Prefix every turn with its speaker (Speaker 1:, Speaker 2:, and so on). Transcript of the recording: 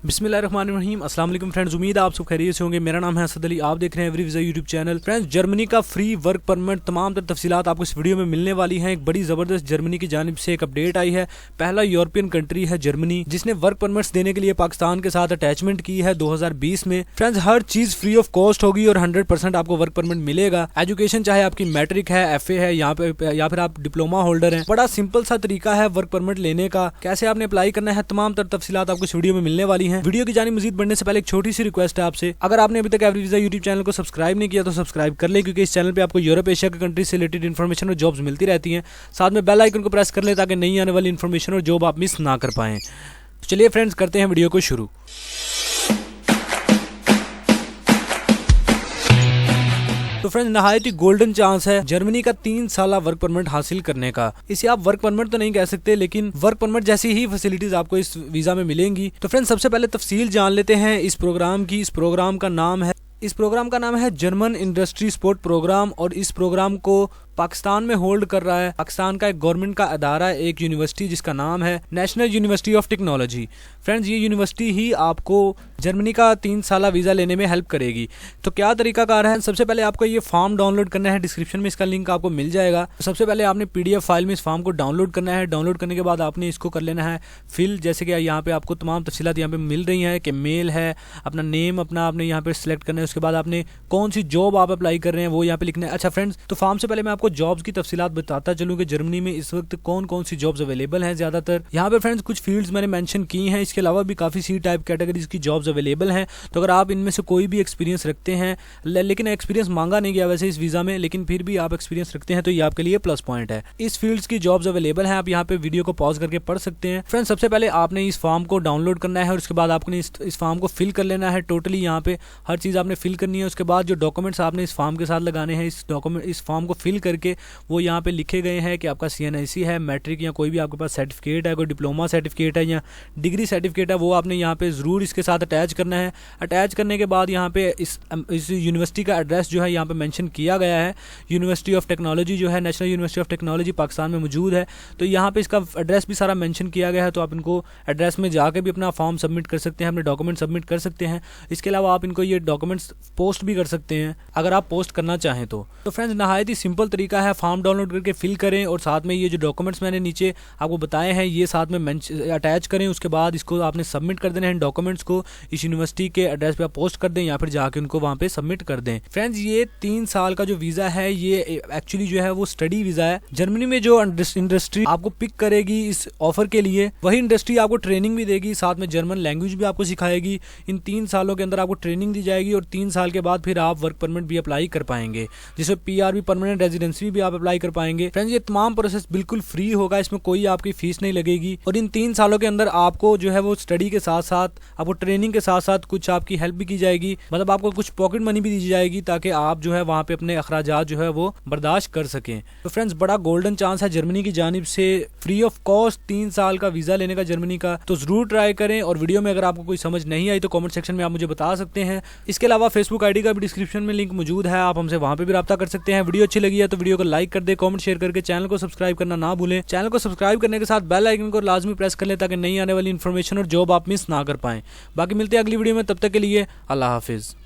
Speaker 1: बिस्मिल्लाहिर्रहमानिर्रहीम। अस्सलाम वालेकुम फ्रेंड्स, उम्मीद है आप सब खैरियत से होंगे। मेरा नाम है असद अली, आप देख रहे हैं every visa YouTube channel. Friends, Germany का फ्री वर्क परमिट तमाम तर तफसीलात आपको इस वीडियो में मिलने वाली हैं। एक बड़ी ज़बरदस्त जर्मनी की जानिब से एक अपडेट आई है। पहला यूरोपियन कंट्री है जर्मनी जिसने वर्क परमिट्स देने के लिए पाकिस्तान के साथ अटैचमेंट की है 2020 में। Friends, her cheese free of cost होगी और 100% आपको वर्क परमिट मिलेगा। एजुकेशन चाहे आपकी मैट्रिक है, FA है यहाँ पे या फिर आप डिप्लोमा होल्डर हैं। बड़ा सिंपल सा तरीका है वर्क परमिट लेने का, कैसे आपने अप्लाई करना है, तमाम तर तफसीलात आपको इस वीडियो में मिलने वाली हैं। वीडियो की जानिब मजीद बढ़ने से पहले एक छोटी सी रिक्वेस्ट है आपसे, अगर आपने अभी तक एवरी वीज़ा यूट्यूब चैनल को सब्सक्राइब नहीं किया तो सब्सक्राइब कर ले, क्योंकि इस चैनल पे आपको यूरोप एशिया के कंट्री से रिलेटेड इन्फॉर्मेशन और जॉब्स मिलती रहती हैं। साथ में बेल आइकन को प्रेस कर ले ताकि नई आने वाली इन्फॉर्मेशन और जॉब आप मिस ना कर पाएं। तो चलिए फ्रेंड्स, करते हैं वीडियो को शुरू। तो फ्रेंड्स, नहायत ही गोल्डन चांस है जर्मनी का 3 साल वर्क परमिट हासिल करने का। इसे आप वर्क परमिट तो नहीं कह सकते, लेकिन वर्क परमिट जैसी ही फैसिलिटीज आपको इस वीजा में मिलेंगी। तो फ्रेंड्स, सबसे पहले तफसील जान लेते हैं इस प्रोग्राम की। इस प्रोग्राम का नाम है जर्मन इंडस्ट्री सपोर्ट प्रोग्राम, और इस प्रोग्राम को पाकिस्तान में होल्ड कर रहा है पाकिस्तान का एक गवर्नमेंट का अदारा है, एक यूनिवर्सिटी जिसका नाम है national university of technology. Friends, ये यूनिवर्सिटी ही आपको जर्मनी का 3 साल वीज़ा लेने में हेल्प करेगी। तो क्या तरीकाकार है? सबसे पहले आपको ये फॉर्म डाउनलोड करना है। डिस्क्रिप्शन में इसका लिंक आपको मिल जाएगा। सबसे पहले आपने PDF फाइल में इस फॉर्म को डाउनलोड करना है। डाउनलोड करने के बाद आपने इसको कर लेना है फिल। जैसे कि यहाँ पे आपको तमाम तफसीलात यहाँ पे मिल रही हैं कि मेल है, अपना नेम अपना आपने यहाँ पे सिलेक्ट करना है। उसके बाद आपने कौन सी जॉब आप अप्लाई कर रहे हैं वो यहाँ पे लिखना है। अच्छा फ्रेंड्स, तो फॉर्म से पहले मैं आपको जॉब्स की तफसीलात बताता चलूँ कि जर्मनी में इस वक्त कौन कौन सी जॉब्स अवेलेबल हैं। ज्यादातर यहाँ पे फ्रेंड्स कुछ फील्ड्स मैंने मेंशन की हैं, इसके अलावा भी काफ़ी सी टाइप कैटेगरीज की जॉब्स अवेलेबल हैं। तो अगर आप इनमें से कोई भी एक्सपीरियंस रखते हैं, लेकिन एक्सपीरियंस मांगा नहीं गया वैसे इस वीज़ा में, लेकिन फिर भी आप एक्सपीरियंस रखते हैं तो ये आपके लिए प्लस पॉइंट है। इस फील्ड्स की जॉब्स अवेलेबल हैं, आप यहाँ पे वीडियो को पॉज करके पढ़ सकते हैं। फ्रेंड्स, सबसे पहले आपने इस फॉर्म को डाउनलोड करना है और उसके बाद आपने इस फॉर्म को फिल कर लेना है। टोटली यहाँ पे हर चीज़ आपने फिल करनी है। उसके बाद जो डॉक्यूमेंट्स आपने इस फॉर्म के साथ लगाने हैं, इस फॉर्म को फिल करके वो यहाँ पे लिखे गए हैं कि आपका CNIC है, मैट्रिक या कोई भी आपके पास सर्टिफिकेट है, कोई डिप्लोमा सर्टिफिकेट है या डिग्री सर्टिफिकेट है, वो आपने यहाँ पे ज़रूर इसके साथ अटैच करना है। अटैच करने के बाद यहाँ पे इस यूनिवर्सिटी का एड्रेस जो है यहाँ पे मेंशन किया गया है। यूनिवर्सिटी ऑफ टेक्नोलॉजी जो है, national university of technology Pakistan में मौजूद है। तो यहाँ पे इसका एड्रेस भी सारा मेंशन किया गया है। तो आप इनको एड्रेस में जाकर भी अपना फॉर्म सबमिट कर सकते हैं, अपने डॉक्यूमेंट सबमिट कर सकते हैं। इसके अलावा आप इनको ये डॉक्यूमेंट्स पोस्ट भी कर सकते हैं अगर आप पोस्ट करना चाहें तो। फ्रेंड्स, नहायत ही सिंपल तरीका है, फॉर्म डाउनलोड करके फिल करें और साथ में ये जो डॉक्यूमेंट्स मैंने नीचे आपको बताए हैं ये साथ में अटैच करें। उसके बाद इसको आपने सबमिट कर देना है। डॉक्यूमेंट्स को इस यूनिवर्सिटी के एड्रेस पे आप पोस्ट कर दें या फिर जाके उनको वहाँ पे सबमिट कर दें। फ्रेंड्स, ये 3 साल का जो वीज़ा है ये एक्चुअली जो है वो स्टडी वीज़ा है। जर्मनी में जो इंडस्ट्री आपको पिक करेगी इस ऑफर के लिए, वही इंडस्ट्री आपको ट्रेनिंग भी देगी, साथ में जर्मन लैंग्वेज भी आपको सिखाएगी। इन 3 सालों के अंदर आपको ट्रेनिंग दी जाएगी और 3 साल के बाद फिर आप वर्क परमिट भी अप्लाई कर पाएंगे, जिसमें PR भी, परमानेंट रेजिडेंसी भी आप अप्लाई कर पाएंगे। फ्रेंड्स, ये तमाम प्रोसेस बिल्कुल फ्री होगा, इसमें कोई आपकी फीस नहीं लगेगी। और इन 3 सालों के अंदर आपको जो है वो स्टडी के साथ साथ आपको ट्रेनिंग के साथ साथ कुछ आपकी हेल्प भी की जाएगी, मतलब आपको कुछ पॉकेट मनी भी दी जाएगी ताकि आप जो है वहाँ पे अपने अखराजात जो है वो बर्दाश्त कर सकें। तो फ्रेंड्स, बड़ा गोल्डन चांस है जर्मनी की जानिब से फ्री ऑफ कॉस्ट 3 साल का वीज़ा लेने का जर्मनी का। तो जरूर ट्राई करें। और वीडियो में अगर आपको कोई समझ नहीं आई तो कॉमेंट सेक्शन में आप मुझे बता सकते हैं। इसके अलावा फेसबुक ID का भी डिस्क्रिप्शन में लिंक मौजूद है, आप हमसे वहाँ पे भी रब्ता कर सकते हैं। वीडियो अच्छी लगी है तो वीडियो को लाइक कर दे, कॉमेंट शेयर करके चैनल को सब्सक्राइब करना ना भूलें। चैनल को सब्सक्राइब करने के साथ बेल आइकन को लाजमी प्रेस कर लें ताकि नई आने वाली इन्फॉर्मेशन और जॉब आप मिस ना कर पाएं। बाकी मिलते हैं अगली वीडियो में, तब तक के लिए अल्लाह हाफिज़।